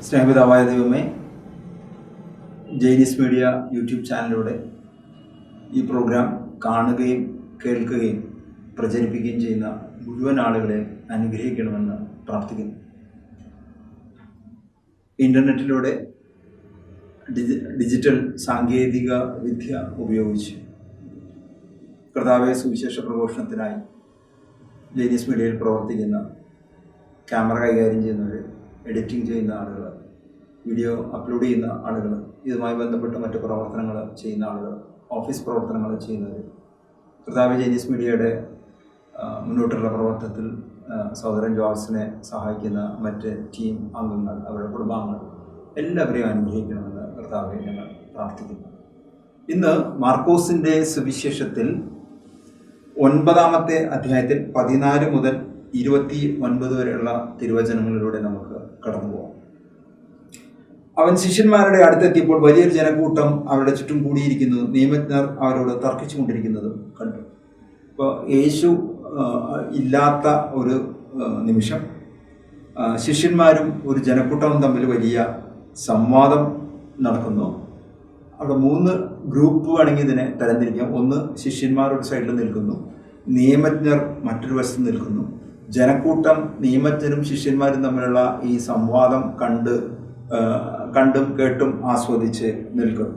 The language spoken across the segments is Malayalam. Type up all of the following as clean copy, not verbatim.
സ്നേഹപിതാവായ ദൈവമേ, ജെയിനിസ് മീഡിയ യൂട്യൂബ് ചാനലിലൂടെ ഈ പ്രോഗ്രാം കാണുകയും കേൾക്കുകയും പ്രചരിപ്പിക്കുകയും ചെയ്യുന്ന മുഴുവൻ ആളുകളെ അനുഗ്രഹിക്കണമെന്ന് പ്രാർത്ഥിക്കുന്നു. ഇൻ്റർനെറ്റിലൂടെ ഡിജിറ്റൽ സാങ്കേതിക വിദ്യ ഉപയോഗിച്ച് കർത്താവെ സുവിശേഷ പ്രഘോഷണത്തിനായി ജെയിനിസ് മീഡിയയിൽ പ്രവർത്തിക്കുന്ന ക്യാമറ കൈകാര്യം ചെയ്യുന്നവർ, എഡിറ്റിംഗ് ചെയ്യുന്ന ആളുകൾ, വീഡിയോ അപ്ലോഡ് ചെയ്യുന്ന ആളുകൾ, ഇതുമായി ബന്ധപ്പെട്ട മറ്റ് പ്രവർത്തനങ്ങൾ ചെയ്യുന്ന ആളുകൾ, ഓഫീസ് പ്രവർത്തനങ്ങൾ ചെയ്യുന്നവർ, കർത്താവ് ജെയിനിസ് മീഡിയയുടെ മുന്നോട്ടുള്ള പ്രവർത്തനത്തിൽ സഹോദരൻ ജോൾസിനെ സഹായിക്കുന്ന മറ്റ് ടീം അംഗങ്ങൾ, അവരുടെ കുടുംബാംഗങ്ങൾ എല്ലാവരെയും അനുഗ്രഹിക്കണമെന്ന് കർത്താവെ ഞങ്ങൾ പ്രാർത്ഥിക്കുന്നു. ഇന്ന് മാർക്കോസിൻ്റെ സുവിശേഷത്തിൽ 9-ാമത്തെ അധ്യായത്തിൽ 14 മുതൽ 29 വരെയുള്ള തിരുവചനങ്ങളിലൂടെ നമുക്ക് കടന്നു പോകാം. അവൻ ശിഷ്യന്മാരുടെ അടുത്തെത്തിയപ്പോൾ വലിയൊരു ജനക്കൂട്ടം അവരുടെ ചുറ്റും കൂടിയിരിക്കുന്നത് നിയമജ്ഞർ അവരോട് തർക്കിച്ചു കൊണ്ടിരിക്കുന്നതും കണ്ടു. ഇപ്പോൾ യേശു ഇല്ലാത്ത ഒരു നിമിഷം ശിഷ്യന്മാരും ഒരു ജനക്കൂട്ടവും തമ്മിൽ വലിയ സംവാദം നടക്കുന്നു. അവിടെ 3 ഗ്രൂപ്പ് വേണമെങ്കിൽ ഇതിനെ തരംതിരിക്കാം. ഒന്ന്, ശിഷ്യന്മാർ ഒരു സൈഡിൽ നിൽക്കുന്നു, നിയമജ്ഞർ മറ്റൊരു വശത്ത് നിൽക്കുന്നു. ജനക്കൂട്ടം നിയമജ്ഞരും ശിഷ്യന്മാരും തമ്മിലുള്ള ഈ സംവാദം കണ്ടും കേട്ടും ആസ്വദിച്ച് നിൽക്കുന്നു.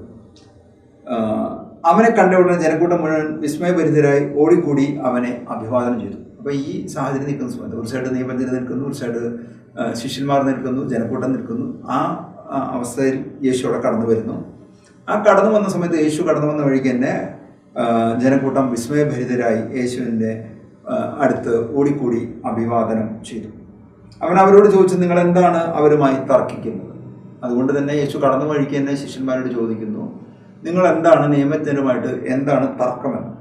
അവനെ കണ്ട ഉടനെ ജനക്കൂട്ടം മുഴുവൻ വിസ്മയഭരിതരായി ഓടിക്കൂടി അവനെ അഭിവാദനം ചെയ്തു. അപ്പോൾ ഈ സാഹചര്യം നിൽക്കുന്ന സമയത്ത് ഒരു സൈഡ് നിയമജ്ഞർ നിൽക്കുന്നു, ഒരു സൈഡ് ശിഷ്യന്മാർ നിൽക്കുന്നു, ജനക്കൂട്ടം നിൽക്കുന്നു. ആ അവസ്ഥയിൽ യേശു അവിടെ കടന്നു വരുന്നു. ആ കടന്നു വന്ന സമയത്ത് യേശു കടന്നു വന്ന വഴിക്ക് തന്നെ ജനക്കൂട്ടം വിസ്മയഭരിതരായി യേശുവിൻ്റെ അടുത്ത് ഓടിക്കൂടി അഭിവാദനം ചെയ്തു. അവൻ അവരോട് ചോദിച്ചു, നിങ്ങൾ എന്താണ് അവരുമായി തർക്കിക്കുന്നത്? അതുകൊണ്ട് തന്നെ യേശു കടന്നു വഴിക്ക് തന്നെ ശിഷ്യന്മാരോട് ചോദിക്കുന്നു, നിങ്ങൾ എന്താണ് നിയമജ്ഞരുമായിട്ട് എന്താണ് തർക്കമെന്ന്.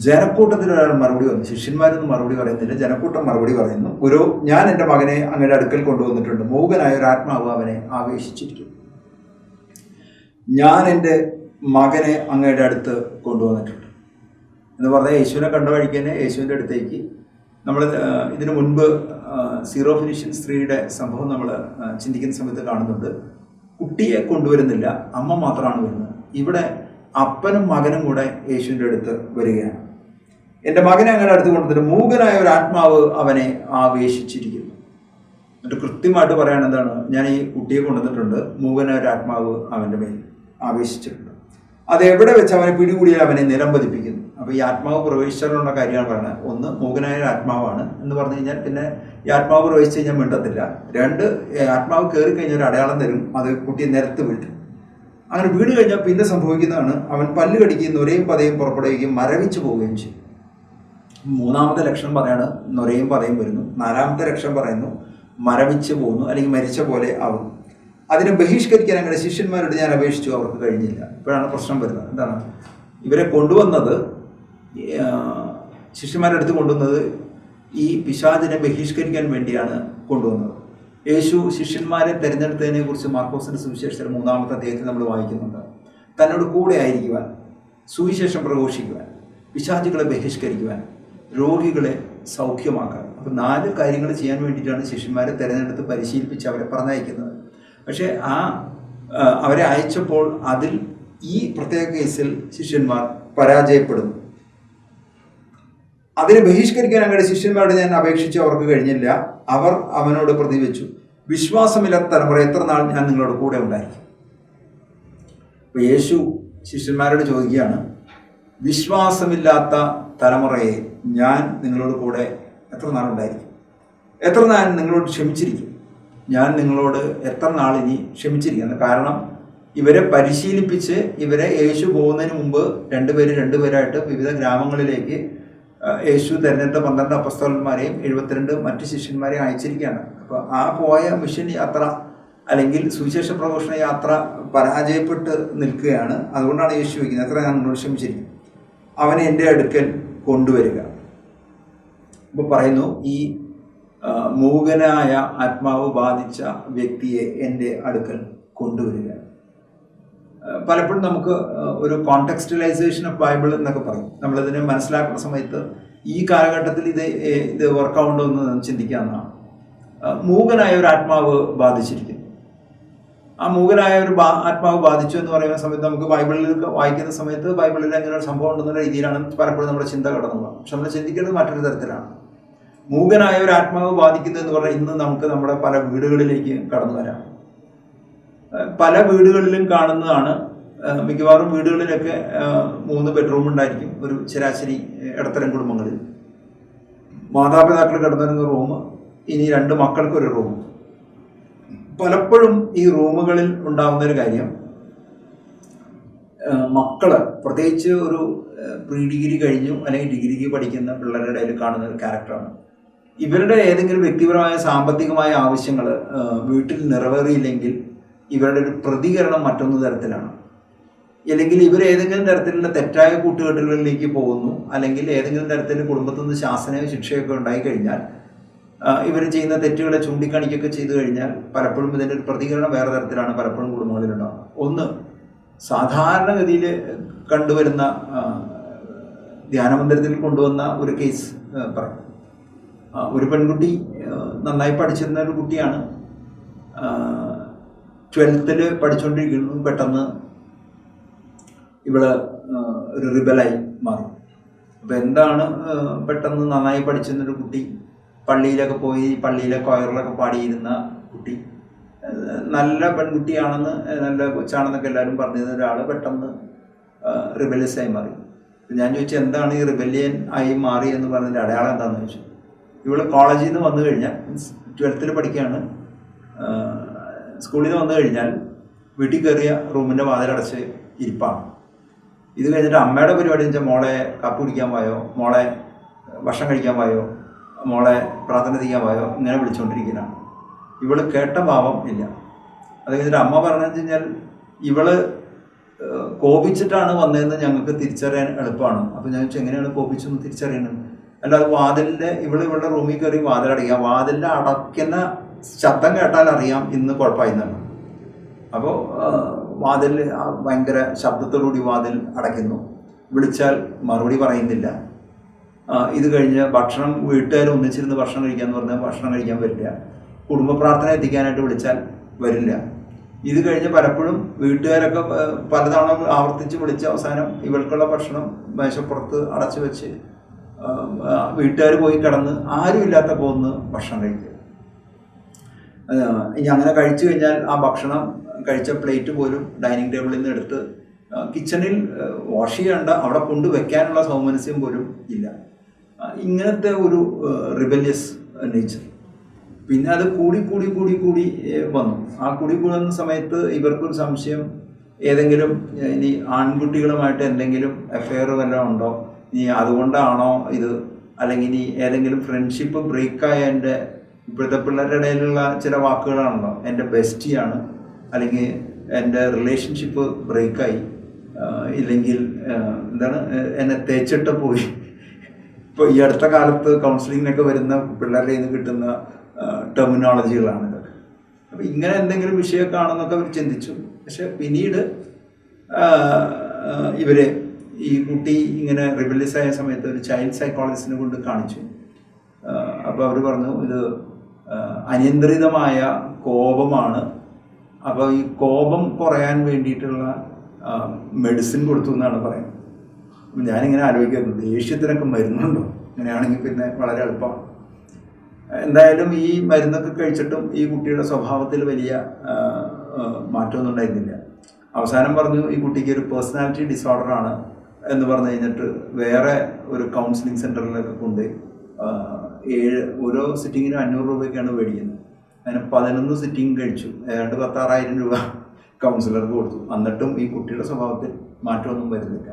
ജനക്കൂട്ടത്തിൽ ഒരാൾ മറുപടി പറഞ്ഞു. ശിഷ്യന്മാരൊന്നും മറുപടി പറയുന്നില്ല, ജനക്കൂട്ടം മറുപടി പറയുന്നു. ഗുരു, ഞാൻ എൻ്റെ മകനെ അങ്ങയുടെ അടുക്കൽ കൊണ്ടുവന്നിട്ടുണ്ട്. മൂകനായ ഒരു ആത്മാവ് അവനെ ആവേശിച്ചിരിക്കുന്നു. ഞാൻ എൻ്റെ മകനെ അങ്ങയുടെ അടുത്ത് കൊണ്ടുവന്നിട്ടുണ്ട് എന്ന് പറഞ്ഞാൽ യേശുവിനെ കണ്ട വഴിക്ക് തന്നെ യേശുവിൻ്റെ അടുത്തേക്ക് നമ്മൾ ഇതിനു മുൻപ് സീറോ ഫിനിഷ്യൻ സ്ത്രീയുടെ സംഭവം നമ്മൾ ചിന്തിക്കുന്ന സമയത്ത് കാണുന്നുണ്ട്. കുട്ടിയെ കൊണ്ടുവരുന്നില്ല, അമ്മ മാത്രമാണ് വരുന്നത്. ഇവിടെ അപ്പനും മകനും കൂടെ യേശുവിൻ്റെ അടുത്ത് വരികയാണ്. എൻ്റെ മകനെ അങ്ങനെ അടുത്ത് കൊണ്ടുവന്നിട്ട് മൂകനായ ഒരു ആത്മാവ് അവനെ ആവേശിച്ചിരിക്കുന്നു. എന്നിട്ട് കൃത്യമായിട്ട് പറയാൻ എന്താണ്, ഞാൻ ഈ കുട്ടിയെ കൊണ്ടുവന്നിട്ടുണ്ട്, മൂകനായ ഒരു ആത്മാവ് അവൻ്റെ മേൽ ആവേശിച്ചിട്ടുണ്ട്. അത് എവിടെ വെച്ച് അവനെ പിടികൂടിയാൽ അവനെ നിലംപതിപ്പിക്കുന്നു. അപ്പോൾ ഈ ആത്മാവ് പ്രവേശിച്ചാലുള്ള കാര്യമാണ് പറയുന്നത്. ഒന്ന്, മൂകനായ ഒരു ആത്മാവാണ് എന്ന് പറഞ്ഞു കഴിഞ്ഞാൽ പിന്നെ ഈ ആത്മാവ് പ്രവേശിച്ച് കഴിഞ്ഞാൽ മിണ്ടത്തില്ല. 2, ആത്മാവ് കയറി കഴിഞ്ഞാൽ ഒരു അടയാളം തരും, അത് കുട്ടിയെ നിരത്ത് വീട്ടും. അങ്ങനെ വീട് കഴിഞ്ഞാൽ പിന്നെ സംഭവിക്കുന്നതാണ്, അവൻ പല്ല് കടിക്കുകയും നൊരയും പതയും പുറപ്പെടുകയും മരവിച്ചു പോവുകയും ചെയ്യും. 3-ാമത്തെ ലക്ഷണം പറയാണ് നൊരയും പതയും വരുന്നു. 4-ാമത്തെ ലക്ഷണം പറയുന്നു മരവിച്ചു പോകുന്നു, അല്ലെങ്കിൽ മരിച്ച പോലെ ആവും. അതിനെ ബഹിഷ്കരിക്കാൻ അങ്ങനെ ശിഷ്യന്മാരോട് ഞാൻ അപേക്ഷിച്ചു, അവർക്ക് കഴിഞ്ഞില്ല. ഇപ്പോഴാണ് പ്രശ്നം വരുന്നത്. എന്താണ്, ഇവരെ കൊണ്ടുവന്നത്, ശിഷ്യന്മാരുടെ അടുത്ത് കൊണ്ടുവന്നത് ഈ പിശാചിനെ ബഹിഷ്കരിക്കാൻ വേണ്ടിയാണ് കൊണ്ടുവന്നത്. യേശു ശിഷ്യന്മാരെ തിരഞ്ഞെടുത്തതിനെ കുറിച്ച് മാർക്കോസിന്റെ സുവിശേഷത്തിൽ 3-ാമത്തെ അധ്യായത്തിൽ നമ്മൾ വായിക്കുന്നുണ്ട്. തന്നോട് കൂടെ ആയിരിക്കുവാൻ, സുവിശേഷം പ്രഘോഷിക്കുവാൻ, പിശാചുകളെ ബഹിഷ്കരിക്കുവാൻ, രോഗികളെ സൗഖ്യമാക്കാൻ. അപ്പം 4 കാര്യങ്ങൾ ചെയ്യാൻ വേണ്ടിയിട്ടാണ് ശിഷ്യന്മാരെ തിരഞ്ഞെടുത്ത് പരിശീലിപ്പിച്ച് അവരെ പറഞ്ഞയക്കുന്നത്. പക്ഷേ അവരെ അയച്ചപ്പോൾ അതിൽ ഈ പ്രത്യേക കേസിൽ ശിഷ്യന്മാർ പരാജയപ്പെടുന്നു. അതിനെ ബഹിഷ്കരിക്കാൻ അങ്ങനെ ശിഷ്യന്മാരോട് ഞാൻ അപേക്ഷിച്ച് അവർക്ക് കഴിഞ്ഞില്ല. അവർ അവനോട് പ്രതിവെച്ചു, വിശ്വാസമില്ലാത്ത തലമുറ എത്ര നാൾ ഞാൻ നിങ്ങളോട് കൂടെ ഉണ്ടായിരിക്കും. അപ്പോൾ യേശു ശിഷ്യന്മാരോട് ചോദിക്കുകയാണ്, വിശ്വാസമില്ലാത്ത തലമുറയെ ഞാൻ നിങ്ങളോട് കൂടെ എത്ര നാളുണ്ടായിരിക്കും? എത്ര നാൾ നിങ്ങളോട് ക്ഷമിച്ചിരിക്കും? ഞാൻ നിങ്ങളോട് എത്ര നാളിനി ക്ഷമിച്ചിരിക്കുന്നത്? കാരണം ഇവരെ പരിശീലിപ്പിച്ച് ഇവരെ യേശു പോകുന്നതിന് മുമ്പ് 2 പേരായിട്ട് വിവിധ ഗ്രാമങ്ങളിലേക്ക് യേശു തിരഞ്ഞെടുത്ത 12 അപ്പസ്തലന്മാരെയും 72 മറ്റ് ശിഷ്യന്മാരെയും അയച്ചിരിക്കുകയാണ്. അപ്പോൾ ആ പോയ മിഷൻ യാത്ര അല്ലെങ്കിൽ സുവിശേഷ പ്രഘോഷണ യാത്ര പരാജയപ്പെട്ട് നിൽക്കുകയാണ്. അതുകൊണ്ടാണ് യേശു ചോദിക്കുന്നത്, എത്ര ഞാൻ നിങ്ങളോട് ക്ഷമിച്ചിരിക്കും? അവനെ എൻ്റെ അടുക്കൽ കൊണ്ടുവരിക. ഇപ്പോൾ പറയുന്നു, ഈ മൂകനായ ആത്മാവ് ബാധിച്ച വ്യക്തിയെ എൻ്റെ അടുക്കൽ കൊണ്ടുവരിക. പലപ്പോഴും നമുക്ക് ഒരു കോണ്ടെക്സ്റ്റലൈസേഷൻ ഓഫ് ബൈബിൾ എന്നൊക്കെ പറയും. നമ്മളിതിനെ മനസ്സിലാക്കുന്ന സമയത്ത് ഈ കാലഘട്ടത്തിൽ ഇത് വർക്കൗണ്ടോ എന്ന് ചിന്തിക്കാവുന്നതാണ്. മൂകനായ ഒരു ആത്മാവ് ബാധിച്ചിരിക്കുന്നു. ആ മൂകനായ ഒരു ആത്മാവ് ബാധിച്ചു എന്ന് പറയുന്ന സമയത്ത് നമുക്ക് ബൈബിളിൽ വായിക്കുന്ന സമയത്ത് ബൈബിളിൽ അങ്ങനെ ഒരു സംഭവം ഉണ്ടെന്ന രീതിയിലാണ് പലപ്പോഴും നമ്മുടെ ചിന്ത കടന്നു പോകുന്നത്. പക്ഷെ നമ്മൾ ചിന്തിക്കുന്നത് മറ്റൊരു തരത്തിലാണ്. മൂകനായ ഒരു ആത്മാവ് ബാധിക്കുന്നു എന്ന് പറഞ്ഞാൽ ഇന്ന് നമുക്ക് നമ്മുടെ പല വീടുകളിലേക്ക് കടന്നു വരാം. പല വീടുകളിലും കാണുന്നതാണ്. മിക്കവാറും വീടുകളിലൊക്കെ 3 ബെഡ്റൂം ഉണ്ടായിരിക്കും ഒരു ശരാശരി ഇടത്തരം കുടുംബങ്ങളിൽ. മാതാപിതാക്കൾ കിടന്നിരുന്ന റൂം, ഇനി 2 മക്കൾക്കൊരു റൂം. പലപ്പോഴും ഈ റൂമുകളിൽ ഉണ്ടാകുന്നൊരു കാര്യം, മക്കള് പ്രത്യേകിച്ച് ഒരു പ്രീ ഡിഗ്രി കഴിഞ്ഞു അല്ലെങ്കിൽ ഡിഗ്രിക്ക് പഠിക്കുന്ന പിള്ളേരുടെ ഇടയിൽ കാണുന്ന ഒരു ക്യാരക്ടറാണ്. ഇവരുടെ ഏതെങ്കിലും വ്യക്തിപരമായ സാമ്പത്തികമായ ആവശ്യങ്ങൾ വീട്ടിൽ നിറവേറിയില്ലെങ്കിൽ ഇവരുടെ ഒരു പ്രതികരണം മറ്റൊന്ന് തരത്തിലാണ്. അല്ലെങ്കിൽ ഇവർ ഏതെങ്കിലും തരത്തിലുള്ള തെറ്റായ കൂട്ടുകെട്ടുകളിലേക്ക് പോകുന്നു, അല്ലെങ്കിൽ ഏതെങ്കിലും തരത്തിൽ കുടുംബത്തിൽ നിന്ന് ശാസനയോ ശിക്ഷയൊക്കെ ഉണ്ടായിക്കഴിഞ്ഞാൽ ഇവർ ചെയ്യുന്ന തെറ്റുകളെ ചൂണ്ടിക്കാണിക്കുകയൊക്കെ ചെയ്തു കഴിഞ്ഞാൽ പലപ്പോഴും ഇതിൻ്റെ ഒരു പ്രതികരണം വേറെ തരത്തിലാണ് പലപ്പോഴും കുടുംബങ്ങളിലുണ്ടാകുന്നത്. ഒന്ന്, സാധാരണഗതിയിൽ കണ്ടുവരുന്ന ധ്യാനമന്ദിരത്തിൽ കൊണ്ടുവന്ന ഒരു കേസ് പറയും. ഒരു പെൺകുട്ടി നന്നായി പഠിച്ചിരുന്ന ഒരു കുട്ടിയാണ്. 12th പഠിച്ചുകൊണ്ടിരിക്കുന്നു. പെട്ടെന്ന് ഇവള് ഒരു റിബലായി മാറി. അപ്പം എന്താണ്, പെട്ടെന്ന് നന്നായി പഠിച്ചിരുന്നൊരു കുട്ടി, പള്ളിയിലൊക്കെ പോയി പള്ളിയിലെ കൊയറിലൊക്കെ പാടിയിരുന്ന കുട്ടി, നല്ല പെൺകുട്ടിയാണെന്ന്, നല്ല കൊച്ചാണെന്നൊക്കെ എല്ലാവരും പറഞ്ഞിരുന്ന ഒരാൾ പെട്ടെന്ന് റിബലിയസ് ആയി മാറി. ഞാൻ ചോദിച്ചു, എന്താണ് ഈ റിബല്യൻ ആയി മാറി എന്ന് പറഞ്ഞതിൻ്റെ അടയാളം എന്താണെന്ന് ചോദിച്ചു. ഇവള് കോളേജിൽ നിന്ന് വന്നു കഴിഞ്ഞാൽ, 12th പഠിക്കുകയാണ്, സ്കൂളിൽ നിന്ന് വന്നു കഴിഞ്ഞാൽ വീട്ടിൽ കയറിയ റൂമിൻ്റെ വാതിലടച്ച് ഇരിപ്പാണ്. ഇത് കഴിഞ്ഞിട്ട് അമ്മയുടെ പരിപാടി എന്ന് വെച്ചാൽ, മോളെ കാപ്പി കുടിക്കാൻ പോയോ, മോളെ ഭക്ഷണം കഴിക്കാൻ പോയോ, മോളെ പ്രാർത്ഥന ചെയ്യാൻ പോയോ, ഇങ്ങനെ വിളിച്ചുകൊണ്ടിരിക്കുന്നതാണ്. ഇവള് കേട്ട ഭാവം ഇല്ല. അത് കഴിഞ്ഞിട്ട് അമ്മ പറഞ്ഞതെന്ന് വെച്ച് കഴിഞ്ഞാൽ, ഇവള് കോപിച്ചിട്ടാണ് വന്നതെന്ന് ഞങ്ങൾക്ക് തിരിച്ചറിയാൻ എളുപ്പമാണ്. അപ്പോൾ ഞാൻ ചോദിച്ചു, എങ്ങനെയാണ് കോപിച്ചെന്ന് തിരിച്ചറിയുന്നത്? അല്ല, അത് വാതിലിൻ്റെ ഇവളുടെ റൂമിൽ കയറി വാതിലടയ്ക്കുക, വാതിലിൻ്റെ അടയ്ക്കുന്ന ശബ്ദം കേട്ടാൽ അറിയാം ഇന്ന് കുഴപ്പമായിരുന്നാണ്. അപ്പോൾ വാതിൽ ഭയങ്കര ശബ്ദത്തോടുകൂടി വാതിൽ അടയ്ക്കുന്നു, വിളിച്ചാൽ മറുപടി പറയുന്നില്ല. ഇത് കഴിഞ്ഞ് ഭക്ഷണം, വീട്ടുകാർ ഒന്നിച്ചിരുന്ന് ഭക്ഷണം കഴിക്കാമെന്ന് പറഞ്ഞാൽ ഭക്ഷണം കഴിക്കാൻ വരില്ല. കുടുംബ പ്രാർത്ഥന എത്തിക്കാനായിട്ട് വിളിച്ചാൽ വരില്ല. ഇത് കഴിഞ്ഞ് പലപ്പോഴും വീട്ടുകാരൊക്കെ പലതവണ ആവർത്തിച്ച് വിളിച്ച് അവസാനം ഇവൾക്കുള്ള ഭക്ഷണം മേശപ്പുറത്ത് അടച്ചു വെച്ച് വീട്ടുകാർ പോയി കിടന്ന് ആരുമില്ലാത്ത പോകുന്ന ഭക്ഷണം കഴിക്കുക. ഇനി അങ്ങനെ കഴിച്ചു കഴിഞ്ഞാൽ ആ ഭക്ഷണം കഴിച്ച പ്ലേറ്റ് പോലും ഡൈനിങ് ടേബിളിൽ നിന്ന് എടുത്ത് കിച്ചണിൽ വാഷ് ചെയ്യേണ്ട, അവിടെ കൊണ്ടുവയ്ക്കാനുള്ള സൗമനസ്യം പോലും ഇല്ല. ഇങ്ങനത്തെ ഒരു റിബല്യസ് നേച്ചർ. പിന്നെ അത് കൂടി കൂടി കൂടി കൂടി വന്നു. ആ കൂടി കൂടുന്ന സമയത്ത് ഇവർക്കൊരു സംശയം, ഏതെങ്കിലും ഇനി ആൺകുട്ടികളുമായിട്ട് എന്തെങ്കിലും അഫെയർ വല്ലതും ഉണ്ടോ, ഇനി അതുകൊണ്ടാണോ ഇത്, അല്ലെങ്കിൽ ഇനി ഏതെങ്കിലും ഫ്രണ്ട്ഷിപ്പ് ബ്രേക്കായതിൻ്റെ, ഇപ്പോഴത്തെ പിള്ളേരുടെ ഇടയിലുള്ള ചില വാക്കുകളാണല്ലോ, എൻ്റെ ബെസ്റ്റിയാണ്, അല്ലെങ്കിൽ എൻ്റെ റിലേഷൻഷിപ്പ് ബ്രേക്കായി, ഇല്ലെങ്കിൽ എന്താണ് എന്നെ തേച്ചിട്ട് പോയി. ഇപ്പോൾ ഈ അടുത്ത കാലത്ത് കൗൺസിലിങ്ങിനൊക്കെ വരുന്ന പിള്ളേരുടെ കയ്യിൽ നിന്ന് കിട്ടുന്ന ടെർമിനോളജികളാണ് ഇതൊക്കെ. അപ്പോൾ ഇങ്ങനെ എന്തെങ്കിലും വിഷയമൊക്കെ ആണെന്നൊക്കെ അവർ ചിന്തിച്ചു. പക്ഷെ പിന്നീട് ഇവരെ ഈ കുട്ടി ഇങ്ങനെ റിബല്യസ് ആയ സമയത്ത് ഒരു ചൈൽഡ് സൈക്കോളജിസ്റ്റിനെ കൊണ്ട് കാണിച്ചു. അപ്പോൾ അവർ പറഞ്ഞു, ഇത് അനിയന്ത്രിതമായ കോപമാണ്. അപ്പോൾ ഈ കോപം കുറയാൻ വേണ്ടിയിട്ടുള്ള മെഡിസിൻ കൊടുത്തു എന്നാണ് പറയുന്നത്. അപ്പം ഞാനിങ്ങനെ ആലോചിക്കാറുണ്ട്, ദേഷ്യത്തിനൊക്കെ മരുന്നുണ്ടോ? അങ്ങനെയാണെങ്കിൽ പിന്നെ വളരെ എളുപ്പമാണ്. എന്തായാലും ഈ മരുന്നൊക്കെ കഴിച്ചിട്ടും ഈ കുട്ടിയുടെ സ്വഭാവത്തിൽ വലിയ മാറ്റമൊന്നും ഉണ്ടായിരുന്നില്ല. അവസാനം പറഞ്ഞു, ഈ കുട്ടിക്ക് ഒരു പേഴ്സണാലിറ്റി ഡിസോർഡറാണ് എന്ന് പറഞ്ഞു കഴിഞ്ഞിട്ട് വേറെ ഒരു കൗൺസിലിംഗ് സെൻറ്ററിലൊക്കെ കൊണ്ട് ഓരോ സിറ്റിങ്ങിനും 500 രൂപയ്ക്കാണ് മേടിക്കുന്നത്. അതിന് 11 സിറ്റിംഗ് കഴിച്ചു, ഏതാണ്ട് 16,000 രൂപ കൗൺസിലർക്ക് കൊടുത്തു. എന്നിട്ടും ഈ കുട്ടിയുടെ സ്വഭാവത്തിൽ മാറ്റമൊന്നും വരുന്നില്ല.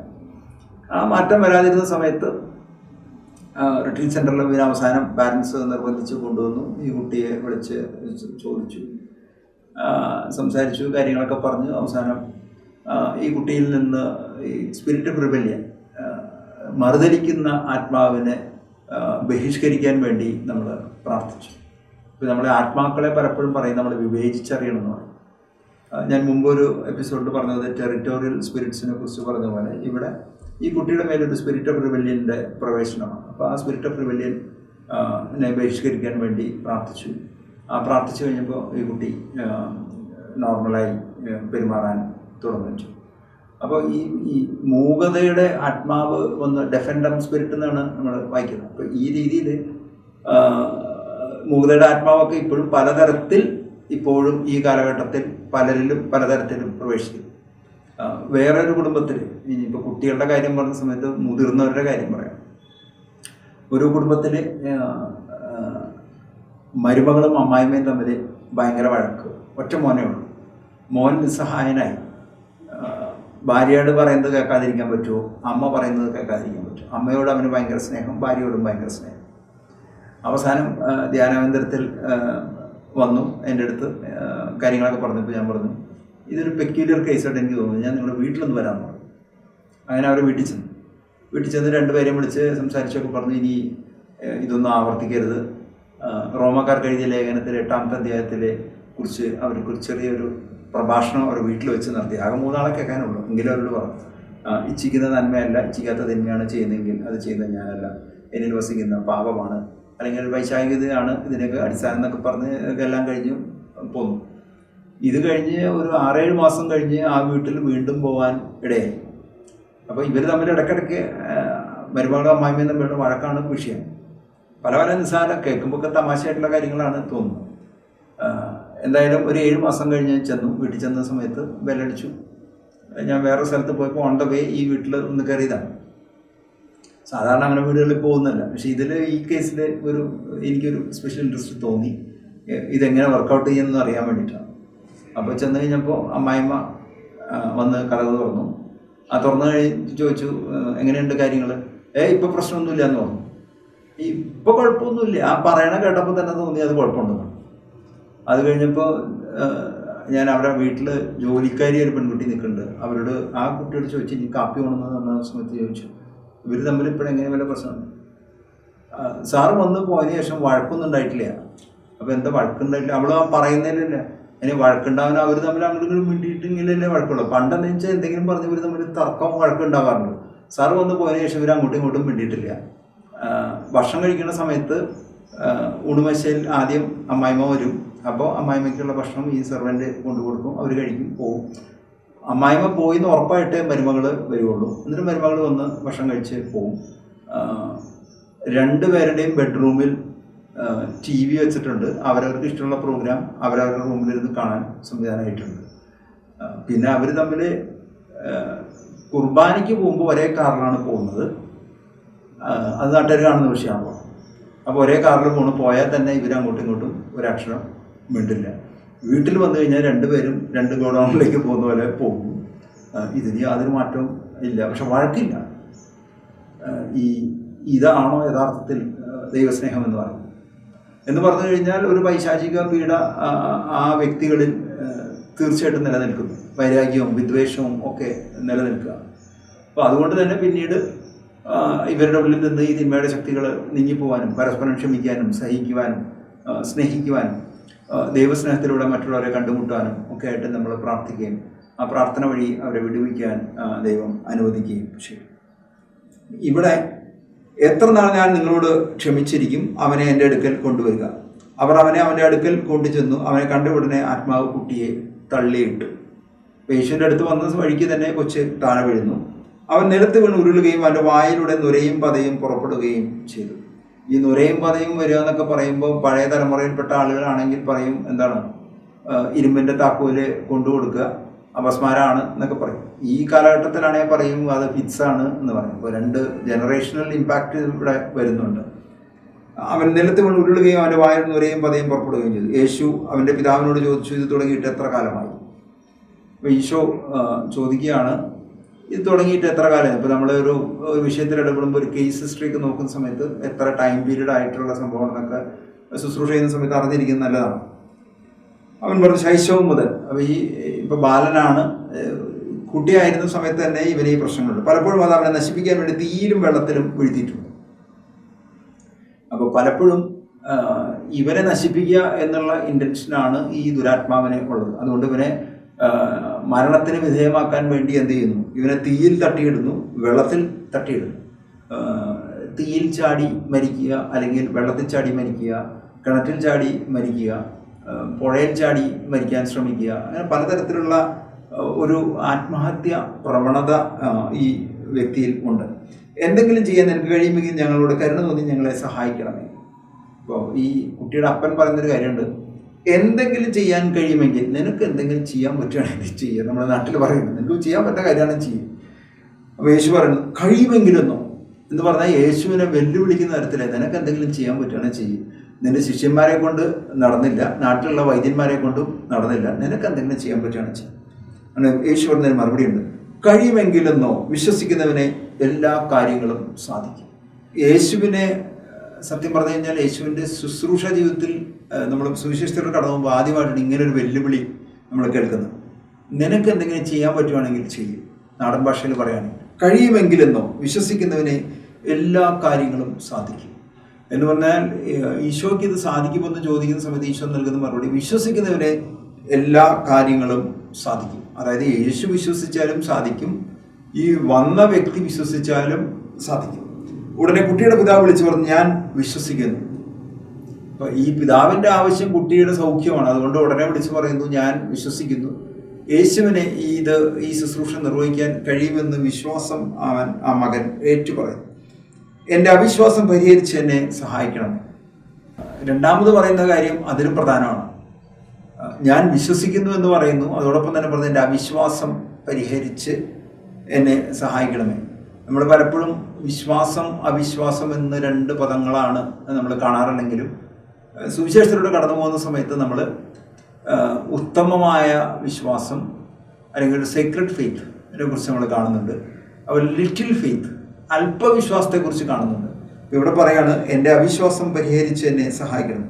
ആ മാറ്റം വരാതിരുന്ന സമയത്ത് റിട്രീറ്റ് സെൻ്ററിൽ പിന്നെ അവസാനം പാരൻസ് നിർബന്ധിച്ച് കൊണ്ടുവന്നു. ഈ കുട്ടിയെ വിളിച്ച് ചോദിച്ചു, സംസാരിച്ചു, കാര്യങ്ങളൊക്കെ പറഞ്ഞു. അവസാനം ഈ കുട്ടിയിൽ നിന്ന് ഈ സ്പിരിറ്റ് ഓഫ് റിബല്യൻ, മറുതലിക്കുന്ന ആത്മാവിനെ ബഹിഷ്കരിക്കാൻ വേണ്ടി നമ്മൾ പ്രാർത്ഥിച്ചു. ഇപ്പോൾ നമ്മളെ ആത്മാക്കളെ പലപ്പോഴും പറയും നമ്മൾ വിവേചിച്ചറിയണം എന്ന് പറയും. ഞാൻ മുമ്പൊരു എപ്പിസോഡിൽ പറഞ്ഞത് ടെറിറ്റോറിയൽ സ്പിരിറ്റ്സിനെ കുറിച്ച് പറഞ്ഞ പോലെ ഇവിടെ ഈ കുട്ടിയുടെ മേലൊരു സ്പിരിറ്റ് ഓഫ് റിബല്യൻ്റെ പ്രവേശനമാണ്. അപ്പോൾ ആ സ്പിരിറ്റ് ഓഫ് റിബല്യനെ ബഹിഷ്കരിക്കാൻ വേണ്ടി പ്രാർത്ഥിച്ചു. പ്രാർത്ഥിച്ചു കഴിഞ്ഞപ്പോൾ ഈ കുട്ടി നോർമലായി പെരുമാറാൻ തുടങ്ങുന്നു. അപ്പോൾ ഈ മൂകതയുടെ ആത്മാവ് ഒന്ന് ഡെഫൻഡം സ്പിരിറ്റ് എന്നാണ് നമ്മൾ വായിക്കുന്നത്. അപ്പോൾ ഈ രീതിയിൽ മൂകതയുടെ ആത്മാവൊക്കെ ഇപ്പോഴും പലതരത്തിൽ ഇപ്പോഴും ഈ കാലഘട്ടത്തിൽ പലരിലും പലതരത്തിലും പ്രവേശിക്കും. വേറൊരു കുടുംബത്തിൽ ഇനിയിപ്പോൾ കുട്ടികളുടെ കാര്യം പറഞ്ഞ സമയത്ത് മുതിർന്നവരുടെ കാര്യം പറയാം. ഒരു കുടുംബത്തിൽ മരുമകളും അമ്മായിമ്മയും തമ്മിൽ ഭയങ്കര വഴക്ക്. ഒറ്റ മോനേ ഉള്ളൂ. മോൻ നിസ്സഹായനായി. ഭാര്യയോട് പറയുന്നത് കേൾക്കാതിരിക്കാൻ പറ്റുമോ? അമ്മ പറയുന്നത് കേൾക്കാതിരിക്കാൻ പറ്റുമോ? അമ്മയോട് അവന് ഭയങ്കര സ്നേഹം, ഭാര്യയോടും ഭയങ്കര സ്നേഹം. അവസാനം ധ്യാനാനന്തരത്തിൽ വന്നു എൻ്റെ അടുത്ത് കാര്യങ്ങളൊക്കെ പറഞ്ഞപ്പോൾ ഞാൻ പറഞ്ഞു, ഇതൊരു പെക്യുലർ കേസായിട്ട് എനിക്ക് തോന്നുന്നു, ഞാൻ നിങ്ങളുടെ വീട്ടിലൊന്ന് വരാമെന്ന് പറഞ്ഞു. അങ്ങനെ അവർ വീട്ടിൽ ചെന്ന് രണ്ടുപേരെയും വിളിച്ച് സംസാരിച്ചൊക്കെ പറഞ്ഞു, ഇനി ഇതൊന്നും ആവർത്തിക്കരുത്. റോമാക്കാർക്ക് എഴുതിയ ലേഖനത്തിൽ 8-ാമത്തെ അധ്യായത്തിലെ കുറിച്ച് അവർക്ക് ചെറിയൊരു പ്രഭാഷണം അവർ വീട്ടിൽ വെച്ച് നടത്തി. ആകെ 3 ആളെ കേൾക്കാനുള്ളൂ. എങ്കിലും അവരോട് പറഞ്ഞു, ഇച്ഛിക്കുന്ന നന്മയല്ല, ഇച്ഛിക്കാത്ത തിന്മയാണ് ചെയ്യുന്നതെങ്കിൽ അത് ചെയ്യുന്നത് ഞാനല്ല, എന്നിൽ വസിക്കുന്ന പാപമാണ്, അല്ലെങ്കിൽ വൈശാഖികതയാണ് ഇതിനൊക്കെ അടിസ്ഥാനം എന്നൊക്കെ പറഞ്ഞ് എല്ലാം കഴിഞ്ഞ് പോന്നു. ഇത് കഴിഞ്ഞ് ഒരു 6-7 മാസം കഴിഞ്ഞ് ആ വീട്ടിൽ വീണ്ടും പോകാൻ ഇടയായി. അപ്പോൾ ഇവർ തമ്മിൽ ഇടയ്ക്കിടയ്ക്ക് മരുമകളും അമ്മായിമ്മയും തമ്മിലുള്ള വഴക്കാണ് വിഷയം. പല നിസ്സാര കേൾക്കുമ്പോൾ തമാശയായിട്ടുള്ള കാര്യങ്ങളാണ് തോന്നുന്നത്. എന്തായാലും ഒരു 7 മാസം കഴിഞ്ഞ് വീട്ടിൽ ചെന്ന സമയത്ത് ബെല്ലടിച്ചു. ഞാൻ വേറെ സ്ഥലത്ത് പോയപ്പോൾ ഓൺ ദ വേ ഈ വീട്ടിൽ ഒന്ന് കയറിയതാണ്. സാധാരണ അങ്ങനെ വീടുകളിൽ പോകുന്നില്ല. പക്ഷേ ഈ കേസിൽ എനിക്കൊരു സ്പെഷ്യൽ ഇൻട്രസ്റ്റ് തോന്നി, ഇതെങ്ങനെ വർക്കൗട്ട് ചെയ്യുമെന്ന് അറിയാൻ വേണ്ടിയിട്ടാണ്. അപ്പോൾ ചെന്ന് കഴിഞ്ഞപ്പോൾ അമ്മായിമ്മ വന്ന് കഥക് തുറന്നു. തുറന്നു കഴിഞ്ഞ് ചോദിച്ചു, എങ്ങനെയുണ്ട് കാര്യങ്ങൾ? ഇപ്പോൾ പ്രശ്നമൊന്നുമില്ല എന്ന് പറഞ്ഞു. ഇപ്പോൾ കുഴപ്പമൊന്നുമില്ല. ആ പറയണ കേട്ടപ്പോൾ തന്നെ തോന്നി അത് കുഴപ്പമുണ്ടെന്ന്. അത് കഴിഞ്ഞപ്പോൾ ഞാൻ അവരുടെ വീട്ടിൽ ജോലിക്കാരി ഒരു പെൺകുട്ടി നിൽക്കുന്നുണ്ട്. അവരോട് ആ കുട്ടിയോട് ചോദിച്ചു, ഇനി കാപ്പി വേണമെന്ന് തന്ന സമയത്ത് ചോദിച്ചു, ഇവർ തമ്മിൽ ഇപ്പോഴെങ്ങനെ വല്ല പ്രശ്നമുണ്ട്? സാറ് വന്ന് പോയതിന് ശേഷം വഴക്കൊന്നും ഉണ്ടായിട്ടില്ല. അപ്പോൾ എന്താ വഴക്കുണ്ടായിട്ടില്ല? അവൾ പറയുന്നതിലല്ല. ഇനി വഴക്കുണ്ടാവാൻ അവർ തമ്മിൽ അങ്ങോട്ടും മിണ്ടിയിട്ടെങ്കിലല്ലേ വഴക്കുള്ളൂ. പണ്ടെന്ന് വെച്ചാൽ എന്തെങ്കിലും പറഞ്ഞ് ഇവർ തമ്മിൽ തർക്കവും വഴക്കുണ്ടാവാറുണ്ട്. സാറ് വന്ന് പോയതിന് ശേഷം ഇവർ അങ്ങോട്ടും ഇങ്ങോട്ടും മിണ്ടിയിട്ടില്ല. ഭക്ഷണം കഴിക്കുന്ന സമയത്ത് ഊണുമേശയിൽ ആദ്യം അമ്മായിമ്മ വരും. അപ്പോൾ അമ്മായിമ്മയ്ക്കുള്ള ഭക്ഷണം ഈ സെർവൻ്റ് കൊണ്ടുകൊടുക്കും, അവർ കഴിക്കും, പോവും. അമ്മായിമ്മ പോയി എന്ന് ഉറപ്പായിട്ടേ മരുമകൾ വരുവുള്ളൂ. എന്നിട്ട് മരുമകൾ വന്ന് ഭക്ഷണം കഴിച്ച് പോവും. 2 പേരുടെയും ബെഡ്റൂമിൽ TV വെച്ചിട്ടുണ്ട്. അവരവർക്ക് ഇഷ്ടമുള്ള പ്രോഗ്രാം അവരവരുടെ റൂമിലിരുന്ന് കാണാൻ സംവിധാനമായിട്ടുണ്ട്. പിന്നെ അവർ തമ്മിൽ കുർബാനയ്ക്ക് പോകുമ്പോൾ ഒരേ കാറിലാണ് പോകുന്നത്. അത് നാട്ടുകാർ കാണുന്ന വിഷയമാണല്ലോ. അപ്പോൾ ഒരേ കാറിൽ പോയാൽ തന്നെ ഇവർ അങ്ങോട്ടും ഇങ്ങോട്ടും ഒരക്ഷരം മിണ്ടില്ല. വീട്ടിൽ വന്നു കഴിഞ്ഞാൽ 2 പേരും 2 ഗോഡൗണിലേക്ക് പോകുന്ന പോലെ പോകും. ഇതിന് യാതൊരു മാറ്റവും ഇല്ല. പക്ഷെ വഴക്കില്ല. ഇതാണോ യഥാർത്ഥത്തിൽ ദൈവസ്നേഹം എന്ന് പറഞ്ഞു കഴിഞ്ഞാൽ ഒരു പൈശാചിക പീഡ ആ വ്യക്തികളിൽ തീർച്ചയായിട്ടും നിലനിൽക്കുന്നു. വൈരാഗ്യവും വിദ്വേഷവും ഒക്കെ നിലനിൽക്കുക. അപ്പോൾ അതുകൊണ്ട് തന്നെ പിന്നീട് ഇവരുടെ ഉള്ളിൽ നിന്ന് ഈ തിന്മയുടെ ശക്തികൾ നീങ്ങിപ്പോവാനും പരസ്പരം ക്ഷമിക്കാനും സഹിക്കുവാനും സ്നേഹിക്കുവാനും ദൈവസ്നേഹത്തിലൂടെ മറ്റുള്ളവരെ കണ്ടുമുട്ടാനും ഒക്കെ ആയിട്ട് നമ്മൾ പ്രാർത്ഥിക്കുകയും ആ പ്രാർത്ഥന വഴി അവരെ വിടുവിക്കാൻ ദൈവം അനുവദിക്കുകയും ചെയ്യും. ഇവിടെ എത്ര നാൾ ഞാൻ നിങ്ങളോട് ക്ഷമിച്ചിരിക്കും, അവനെ എൻ്റെ അടുക്കൽ കൊണ്ടുവരിക. അവർ അവൻ്റെ അടുക്കൽ കൊണ്ടുചെന്നു. അവനെ കണ്ടുവിടനെ ആത്മാവ് കുട്ടിയെ തള്ളിയിട്ടു. യേശുവിൻ്റെ അടുത്ത് വന്ന വഴിക്ക് തന്നെ കൊച്ച് താഴെ വീഴുന്നു. അവൻ നിലത്ത് വീണ് ഉരുളുകയും അവൻ്റെ വായിലൂടെ നുരയും പതയും പുറപ്പെടുകയും ചെയ്തു. ഈ നുരയും പതയും വരിക എന്നൊക്കെ പറയുമ്പോൾ പഴയ തലമുറയിൽപ്പെട്ട ആളുകളാണെങ്കിൽ പറയും, എന്താണ്, ഇരുമ്പിൻ്റെ താക്കോല് കൊണ്ടുകൊടുക്കുക, അപസ്മാരമാണ് എന്നൊക്കെ പറയും. ഈ കാലഘട്ടത്തിലാണെങ്കിൽ പറയും അത് ഫിറ്റ്സാണ് എന്ന് പറയും. ഇപ്പോൾ 2 ജനറേഷണൽ ഇമ്പാക്റ്റ് ഇവിടെ വരുന്നുണ്ട്. അവൻ നിലത്ത് വീണ് ഉരുളുകയും അവൻ്റെ വായിൽ നുരയും പതയും പുറപ്പെടുകയും ചെയ്തു. യേശു അവൻ്റെ പിതാവിനോട് ചോദിച്ചു, ഇത് തുടങ്ങിയിട്ട് എത്ര കാലമായി? അപ്പോൾ ഈശോ ചോദിക്കുകയാണ്, ഇത് തുടങ്ങിയിട്ട് എത്ര കാലമായി? ഇപ്പോൾ നമ്മൾ ഒരു വിഷയത്തിൽ ഇടപെടുമ്പോൾ ഒരു കേസ് ഹിസ്റ്ററിയൊക്കെ നോക്കുന്ന സമയത്ത് എത്ര ടൈം പീരീഡ് ആയിട്ടുള്ള സംഭവം എന്നൊക്കെ ശുശ്രൂഷ ചെയ്യുന്ന സമയത്ത് അറിഞ്ഞിരിക്കുന്നത് നല്ലതാണ്. അവൻ പറഞ്ഞു ശൈശവം മുതൽ. അപ്പോൾ ഇപ്പോൾ ബാലനാണ്, കുട്ടിയായിരുന്ന സമയത്ത് തന്നെ ഇവന് ഈ പ്രശ്നങ്ങളുണ്ട്. പലപ്പോഴും അത് അവനെ നശിപ്പിക്കാൻ വേണ്ടി തീയിലും വെള്ളത്തിലും വീഴ്ത്തിയിട്ടുണ്ട്. അപ്പോൾ പലപ്പോഴും ഇവരെ നശിപ്പിക്കുക എന്നുള്ള ഇൻറ്റൻഷനാണ് ഈ ദുരാത്മാവിനെ ഉള്ളത്. അതുകൊണ്ട് ഇവനെ മരണത്തിന് വിധേയമാക്കാൻ വേണ്ടി എന്ത് ചെയ്യുന്നു? ഇവനെ തീയിൽ തട്ടിയിടുന്നു, വെള്ളത്തിൽ തട്ടിയിടുന്നു. തീയിൽ ചാടി മരിക്കുക, അല്ലെങ്കിൽ വെള്ളത്തിൽ ചാടി മരിക്കുക, കിണറ്റിൽ ചാടി മരിക്കുക, പുഴയിൽ ചാടി മരിക്കാൻ ശ്രമിക്കുക, അങ്ങനെ പലതരത്തിലുള്ള ഒരു ആത്മഹത്യ പ്രവണത ഈ വ്യക്തിയിൽ ഉണ്ട്. എന്തെങ്കിലും ചെയ്യാൻ നിനക്ക് കഴിയുമെങ്കിൽ ഞങ്ങളോട് കരുണ തോന്നി ഞങ്ങളെ സഹായിക്കണമേ. ഇപ്പോൾ ഈ കുട്ടിയുടെ അപ്പൻ പറയുന്നൊരു കാര്യമുണ്ട്, എന്തെങ്കിലും ചെയ്യാൻ കഴിയുമെങ്കിൽ നിനക്ക് എന്തെങ്കിലും ചെയ്യാൻ പറ്റുകയാണെങ്കിൽ ചെയ്യുക. നമ്മുടെ നാട്ടിൽ പറയുന്നത് നിനക്ക് ചെയ്യാൻ പറ്റുന്ന കാര്യമാണെങ്കിൽ ചെയ്യും. അപ്പോൾ യേശു പറയുന്നത് കഴിയുമെങ്കിലെന്നോ എന്ന് പറഞ്ഞാൽ യേശുവിനെ വെല്ലുവിളിക്കുന്ന തരത്തിലെ നിനക്ക് എന്തെങ്കിലും ചെയ്യാൻ പറ്റുകയാണെങ്കിൽ ചെയ്യും. നിന്റെ ശിഷ്യന്മാരെ കൊണ്ട് നടന്നില്ല, നാട്ടിലുള്ള വൈദ്യന്മാരെ കൊണ്ടും നടന്നില്ല, നിനക്ക് എന്തെങ്കിലും ചെയ്യാൻ പറ്റുകയാണെങ്കിൽ ചെയ്യും. അങ്ങനെ യേശു പറഞ്ഞതിന് മറുപടി ഉണ്ട്, കഴിയുമെങ്കിലെന്നോ വിശ്വസിക്കുന്നവനെ എല്ലാ കാര്യങ്ങളും സാധിക്കും. യേശുവിനെ സത്യം പറഞ്ഞു കഴിഞ്ഞാൽ യേശുവിൻ്റെ ശുശ്രൂഷ ജീവിതത്തിൽ നമ്മൾ സുവിശേഷത്തിലൂടെ കടന്നു പോകുമ്പോൾ ആദ്യമായിട്ടാണ് ഇങ്ങനൊരു വെല്ലുവിളി നമ്മൾ കേൾക്കുന്നത്. നിനക്ക് എന്തെങ്കിലും ചെയ്യാൻ പറ്റുവാണെങ്കിൽ ചെയ്യും. നാടൻ ഭാഷയിൽ പറയുകയാണെങ്കിൽ കഴിയുമെങ്കിലെന്നോ വിശ്വസിക്കുന്നവനെ എല്ലാ കാര്യങ്ങളും സാധിക്കും എന്ന് പറഞ്ഞാൽ ഈശോയ്ക്ക് ഇത് സാധിക്കുമെന്ന് ചോദിക്കുന്ന സമയത്ത് ഈശോ നൽകുന്ന മറുപടി വിശ്വസിക്കുന്നവനെ എല്ലാ കാര്യങ്ങളും സാധിക്കും. അതായത് യേശു വിശ്വസിച്ചാലും സാധിക്കും, ഈ വന്ന വ്യക്തി വിശ്വസിച്ചാലും സാധിക്കും. ഉടനെ കുട്ടിയുടെ പിതാവ് വിളിച്ചു പറഞ്ഞു, ഞാൻ വിശ്വസിക്കുന്നു. അപ്പൊ ഈ പിതാവിന്റെ ആവശ്യം കുട്ടിയുടെ സൗഖ്യമാണ്. അതുകൊണ്ട് ഉടനെ വിളിച്ചു പറയുന്നു, ഞാൻ വിശ്വസിക്കുന്നു, യേശുവിനെ ഈ ശുശ്രൂഷ നിർവഹിക്കാൻ കഴിയുമെന്ന് വിശ്വാസം ആ മകൻ ഏറ്റുപറയുന്നു. എൻ്റെ അവിശ്വാസം പരിഹരിച്ച് എന്നെ സഹായിക്കണം. രണ്ടാമത് പറയുന്ന കാര്യം അതിലും പ്രധാനമാണ്. ഞാൻ വിശ്വസിക്കുന്നു എന്ന് പറയുന്നു, അതോടൊപ്പം തന്നെ പറഞ്ഞു എൻ്റെ അവിശ്വാസം പരിഹരിച്ച് എന്നെ സഹായിക്കണമേ. നമ്മൾ പലപ്പോഴും വിശ്വാസം അവിശ്വാസം എന്ന് രണ്ട് പദങ്ങളാണ് നമ്മൾ കാണാറുണ്ടെങ്കിലും സുവിശേഷത്തിലൂടെ കടന്നു പോകുന്ന സമയത്ത് നമ്മൾ ഉത്തമമായ വിശ്വാസം അല്ലെങ്കിൽ ഒരു സീക്രട്ട് ഫെയ്ത്ത് കുറിച്ച് നമ്മൾ കാണുന്നുണ്ട്. അപ്പോൾ ലിറ്റിൽ ഫെയ്ത്ത് അല്പവിശ്വാസത്തെക്കുറിച്ച് കാണുന്നുണ്ട്. ഇവിടെ പറയാണ് എൻ്റെ അവിശ്വാസം പരിഹരിച്ച് എന്നെ സഹായിക്കണം.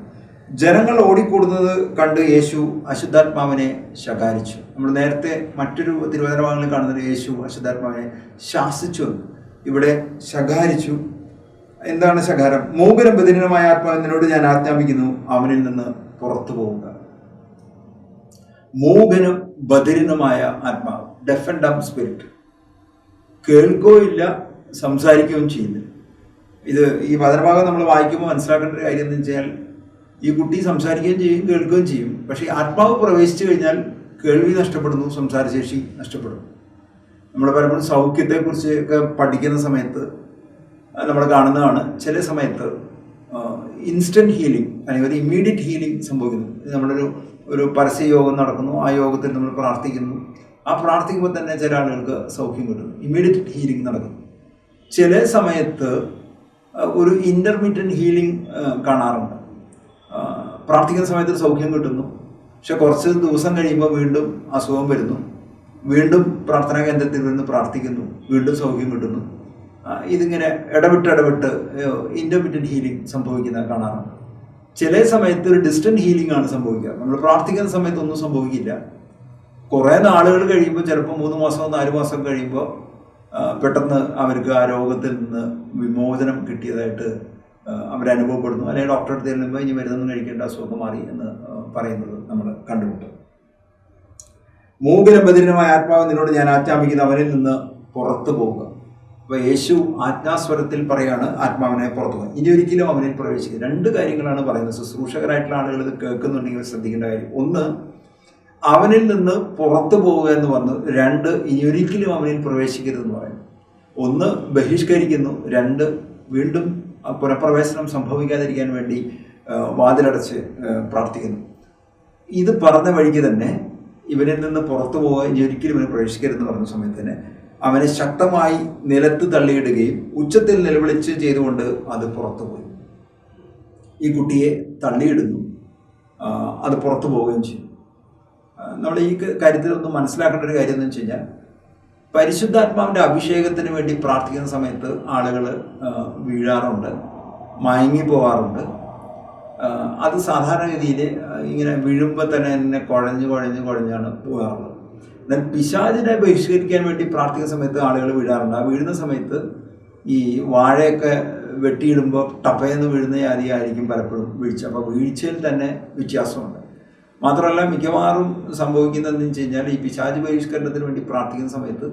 ജനങ്ങൾ ഓടിക്കൂടുന്നത് കണ്ട് യേശു അശുദ്ധാത്മാവിനെ ശകാരിച്ചു. നമ്മൾ നേരത്തെ മറ്റൊരു തിരുവചന ഭാഗങ്ങളിൽ കാണുന്നത് യേശു അശുദ്ധാത്മാവിനെ ശാസിച്ചു, ഇവിടെ ശകാരിച്ചു. എന്താണ് ശകാരം? മൂകനും ബധിരനുമായ ആത്മാവിനോട് ഞാൻ ആജ്ഞാപിക്കുന്നു, അവനിൽ നിന്ന് പുറത്തു പോവുക. മൂകനും ബധിരനുമായ ആത്മാവ്, ഡെഫ് ആൻഡ് ഡംബ് സ്പിരിറ്റ്, കേൾക്കുകയില്ല സംസാരിക്കുകയും ചെയ്യുന്നില്ല. ഈ വചനഭാഗം നമ്മൾ വായിക്കുമ്പോൾ മനസ്സിലാക്കേണ്ട ഒരു കാര്യം എന്ന് വെച്ചാൽ ഈ കുട്ടി സംസാരിക്കുകയും ചെയ്യും, കേൾക്കുകയും ചെയ്യും. പക്ഷേ ആത്മാവ് പ്രവേശിച്ചു കഴിഞ്ഞാൽ കേൾവി നഷ്ടപ്പെടുന്നു, സംസാരശേഷി നഷ്ടപ്പെടുന്നു. നമ്മൾ പലപ്പോഴും സൗഖ്യത്തെക്കുറിച്ച് ഒക്കെ പഠിക്കുന്ന സമയത്ത് നമ്മൾ കാണുന്നതാണ്, ചില സമയത്ത് ഇൻസ്റ്റൻറ്റ് ഹീലിംഗ് അല്ലെങ്കിൽ ഒരു ഇമ്മീഡിയറ്റ് ഹീലിംഗ് സംഭവിക്കുന്നു. നമ്മളൊരു പരസ്യ യോഗം നടക്കുന്നു, ആ യോഗത്തിൽ നമ്മൾ പ്രാർത്ഥിക്കുന്നു, ആ പ്രാർത്ഥിക്കുമ്പോൾ തന്നെ ചില ആളുകൾക്ക് സൗഖ്യം കിട്ടുന്നു, ഇമ്മീഡിയറ്റ് ഹീലിംഗ് നടക്കുന്നു. ചില സമയത്ത് ഒരു ഇൻ്റർമീഡിയറ്റ് ഹീലിംഗ് കാണാറുണ്ട്. പ്രാർത്ഥിക്കുന്ന സമയത്ത് സൗഖ്യം കിട്ടുന്നു, പക്ഷെ കുറച്ച് ദിവസം കഴിയുമ്പോൾ വീണ്ടും അസുഖം വരുന്നു, വീണ്ടും പ്രാർത്ഥനാ കേന്ദ്രത്തിൽ നിന്ന് പ്രാർത്ഥിക്കുന്നു, വീണ്ടും സൗഖ്യം കിട്ടുന്നു. ഇതിങ്ങനെ ഇടവിട്ട് ഇൻ്റർമീഡിയറ്റ് ഹീലിംഗ് സംഭവിക്കുന്നത് കാണാറുണ്ട്. ചില സമയത്ത് ഒരു ഡിസ്റ്റൻറ്റ് ഹീലിംഗ് ആണ് സംഭവിക്കുക. നമ്മൾ പ്രാർത്ഥിക്കുന്ന സമയത്ത് ഒന്നും സംഭവിക്കില്ല. കുറേ നാളുകൾ കഴിയുമ്പോൾ, ചിലപ്പോൾ 3 മാസം 4 മാസം കഴിയുമ്പോൾ പെട്ടെന്ന് അവർക്ക് ആ രോഗത്തിൽ നിന്ന് വിമോചനം കിട്ടിയതായിട്ട് അവരനുഭവപ്പെടുന്നു. അല്ലെങ്കിൽ ഡോക്ടറെ അടുത്ത് ചെല്ലുമ്പോൾ ഇനി മരുന്നൊന്നും കഴിക്കേണ്ട, അസുഖം മാറി എന്ന് പറയുന്നത് നമ്മൾ കണ്ടുമുട്ടും. മൂകനും ബധിരനുമായ ആത്മാവ് നിന്നോട് ഞാൻ ആജ്ഞാപിക്കുന്നു, അവനിൽ നിന്ന് പുറത്തു പോവുക. അപ്പോൾ യേശു ആജ്ഞാസ്വരത്തിൽ പറയാണ് ആത്മാവിനെ പുറത്തു പോകുക, ഇനി ഒരിക്കലും അവനിൽ പ്രവേശിക്കുക. 2 കാര്യങ്ങളാണ് പറയുന്നത്. ശുശ്രൂഷകരായിട്ടുള്ള ആളുകൾ ഇത് കേൾക്കുന്നുണ്ടെങ്കിൽ ശ്രദ്ധിക്കേണ്ട കാര്യം, 1 അവനിൽ നിന്ന് പുറത്തു പോവുക എന്ന് പറഞ്ഞു, 2 ഇനി ഒരിക്കലും അവനിൽ പ്രവേശിക്കരുതെന്ന് പറയുന്നു. 1 ബഹിഷ്കരിക്കുന്നു, 2 വീണ്ടും പുനഃപ്രവേശനം സംഭവിക്കാതിരിക്കാൻ വേണ്ടി വാതിലടച്ച് പ്രാർത്ഥിക്കുന്നു. ഇത് പറഞ്ഞ വഴിക്ക് തന്നെ ഇവനിൽ നിന്ന് പുറത്തു പോവുക, ഇനി ഒരിക്കലും ഇവനെ പ്രവേശിക്കരുതെന്ന് പറഞ്ഞ സമയത്ത് തന്നെ അവനെ ശക്തമായി നിലത്ത് തള്ളിയിടുകയും ഉച്ചത്തിൽ നിലവിളിച്ച് ചെയ്തുകൊണ്ട് അത് പുറത്തു പോയി. ഈ കുട്ടിയെ തള്ളിയിടുന്നു, അത് പുറത്തു പോവുകയും ചെയ്യും. നമ്മൾ ഈ കാര്യത്തിൽ ഒന്ന് മനസ്സിലാക്കേണ്ട ഒരു കാര്യം എന്ന് വെച്ച് കഴിഞ്ഞാൽ, പരിശുദ്ധാത്മാവിൻ്റെ അഭിഷേകത്തിന് വേണ്ടി പ്രാർത്ഥിക്കുന്ന സമയത്ത് ആളുകൾ വീഴാറുണ്ട്, മയങ്ങിപ്പോവാറുണ്ട്. അത് സാധാരണഗതിയിൽ ഇങ്ങനെ വീഴുമ്പോൾ തന്നെ കുഴഞ്ഞാണ് പോകാറുള്ളത്. എന്നാൽ പിശാചിനെ ബഹിഷ്കരിക്കാൻ വേണ്ടി പ്രാർത്ഥിക്കുന്ന സമയത്ത് ആളുകൾ വീഴാറുണ്ട്. ആ വീഴുന്ന സമയത്ത് ഈ വാഴയൊക്കെ വെട്ടിയിടുമ്പോൾ ടപ്പയെന്ന് വീഴുന്ന ആയിരിക്കും പലപ്പോഴും വീഴ്ച. അപ്പോൾ വീഴ്ചയിൽ തന്നെ വ്യത്യാസമുണ്ട്. മാത്രമല്ല മിക്കവാറും സംഭവിക്കുന്നതെന്ന് വെച്ച് കഴിഞ്ഞാൽ, ഈ പിശാച് ബഹിഷ്കരണത്തിന് വേണ്ടി പ്രാർത്ഥിക്കുന്ന സമയത്ത്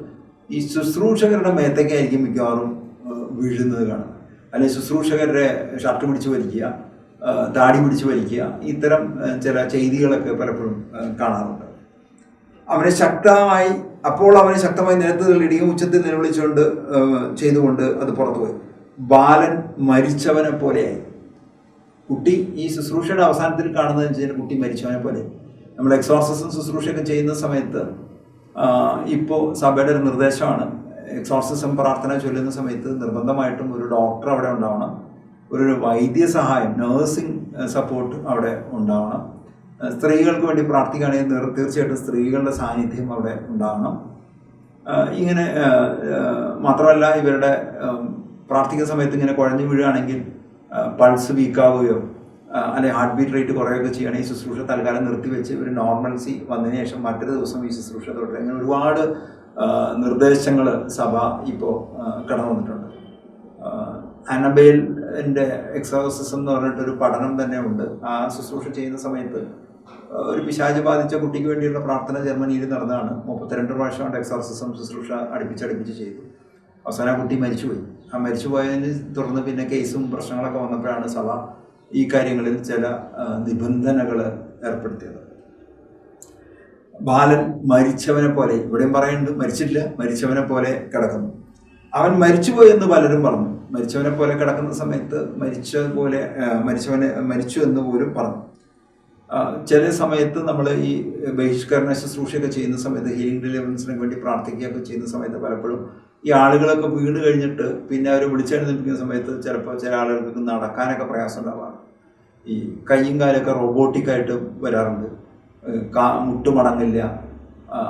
ഈ ശുശ്രൂഷകരുടെ മേത്തേക്കായിരിക്കും മിക്കവാറും വീഴുന്നത് കാണുന്നത്. അല്ലെങ്കിൽ ശുശ്രൂഷകരുടെ ഷർട്ട് പിടിച്ച് വലിക്കുക, താടി പിടിച്ച് വലിക്കുക, ഇത്തരം ചില ചെയ്തികളൊക്കെ പലപ്പോഴും കാണാറുണ്ട്. അവനെ ശക്തമായി നിലത്ത് തള്ളിയിടുകയും ഉച്ചത്തിൽ നിലവിളിച്ചുകൊണ്ട് ചെയ്തുകൊണ്ട് അത് പുറത്തുപോയി. ബാലൻ മരിച്ചവനെ പോലെയായി. കുട്ടി ഈ ശുശ്രൂഷയുടെ അവസാനത്തിൽ കാണുന്നത് വെച്ചാൽ കുട്ടി മരിച്ചവനെ പോലെ. നമ്മൾ എക്സോർസിസം ശുശ്രൂഷയൊക്കെ ചെയ്യുന്ന സമയത്ത് ഇപ്പോൾ സഭയുടെ ഒരു നിർദ്ദേശമാണ്, എക്സോർസിസം പ്രാർത്ഥന ചൊല്ലുന്ന സമയത്ത് നിർബന്ധമായിട്ടും ഒരു ഡോക്ടർ അവിടെ ഉണ്ടാവണം, ഒരു വൈദ്യസഹായം, നേഴ്സിംഗ് സപ്പോർട്ട് അവിടെ ഉണ്ടാവണം. സ്ത്രീകൾക്ക് വേണ്ടി പ്രാർത്ഥിക്കുകയാണെങ്കിൽ തീർച്ചയായിട്ടും സ്ത്രീകളുടെ സാന്നിധ്യം അവിടെ ഉണ്ടാകണം. ഇങ്ങനെ മാത്രമല്ല, ഇവരുടെ പ്രാർത്ഥിക്കുന്ന സമയത്ത് ഇങ്ങനെ കുഴഞ്ഞു വീഴുകയാണെങ്കിൽ പൾസ് വീക്കാവുകയോ അല്ലെങ്കിൽ ഹാർട്ട് ബീറ്റ് റേറ്റ് കുറയുകയൊക്കെ ചെയ്യുകയാണെങ്കിൽ ഈ ശുശ്രൂഷ തൽക്കാലം നിർത്തിവെച്ച് ഒരു നോർമൽസി വന്നതിന് ശേഷം മറ്റൊരു ദിവസം ഈ ശുശ്രൂഷ തുടരും. അങ്ങനെ ഒരുപാട് നിർദ്ദേശങ്ങൾ സഭ ഇപ്പോൾ കടന്നു വന്നിട്ടുണ്ട്. അനബേലിൻ്റെ എക്സോർസിസം എന്ന് പറഞ്ഞിട്ടൊരു പഠനം തന്നെ ഉണ്ട്. ആ ശുശ്രൂഷ ചെയ്യുന്ന സമയത്ത് ഒരു പിശാച് ബാധിച്ച കുട്ടിക്ക് വേണ്ടിയുള്ള പ്രാർത്ഥന ജർമ്മനിയിൽ നടന്നതാണ്. 32 പ്രാവശ്യം കൊണ്ട് എക്സോർസിസം ശുശ്രൂഷ അടുപ്പിച്ച് ചെയ്തു. അവസാനം ആ കുട്ടി മരിച്ചുപോയി. ആ മരിച്ചുപോയതിന് തുടർന്ന് പിന്നെ കേസും പ്രശ്നങ്ങളൊക്കെ വന്നപ്പോഴാണ് സഭ ഈ കാര്യങ്ങളിൽ ചില നിബന്ധനകൾ ഏർപ്പെടുത്തിയത്. ബാലൻ മരിച്ചവനെ പോലെ, ഇവിടെയും പറയുന്നുണ്ട് മരിച്ചില്ല, മരിച്ചവനെ പോലെ കിടക്കുന്നു. അവൻ മരിച്ചുപോയി എന്ന് പലരും പറഞ്ഞു. മരിച്ചവനെ പോലെ കിടക്കുന്ന സമയത്ത് മരിച്ചു എന്ന് പോലും പറഞ്ഞു. ചില സമയത്ത് നമ്മൾ ഈ ബഹിഷ്കരണ ശുശ്രൂഷയൊക്കെ ചെയ്യുന്ന സമയത്ത്, ഹീലിംഗ് ഡെലിവറൻസിന് വേണ്ടി പ്രാർത്ഥിക്കുകയൊക്കെ ചെയ്യുന്ന സമയത്ത് പലപ്പോഴും ഈ ആളുകളൊക്കെ വീണ് കഴിഞ്ഞിട്ട് പിന്നെ അവർ വിളിച്ചെഴുന്നേൽപ്പിക്കുന്ന സമയത്ത് ചിലപ്പോൾ ചില ആളുകൾക്ക് നടക്കാനൊക്കെ പ്രയാസം ഉണ്ടാവാറ്. ഈ കൈയും കാലൊക്കെ റോബോട്ടിക്കായിട്ട് വരാറുണ്ട്. മുട്ട് മടങ്ങില്ല,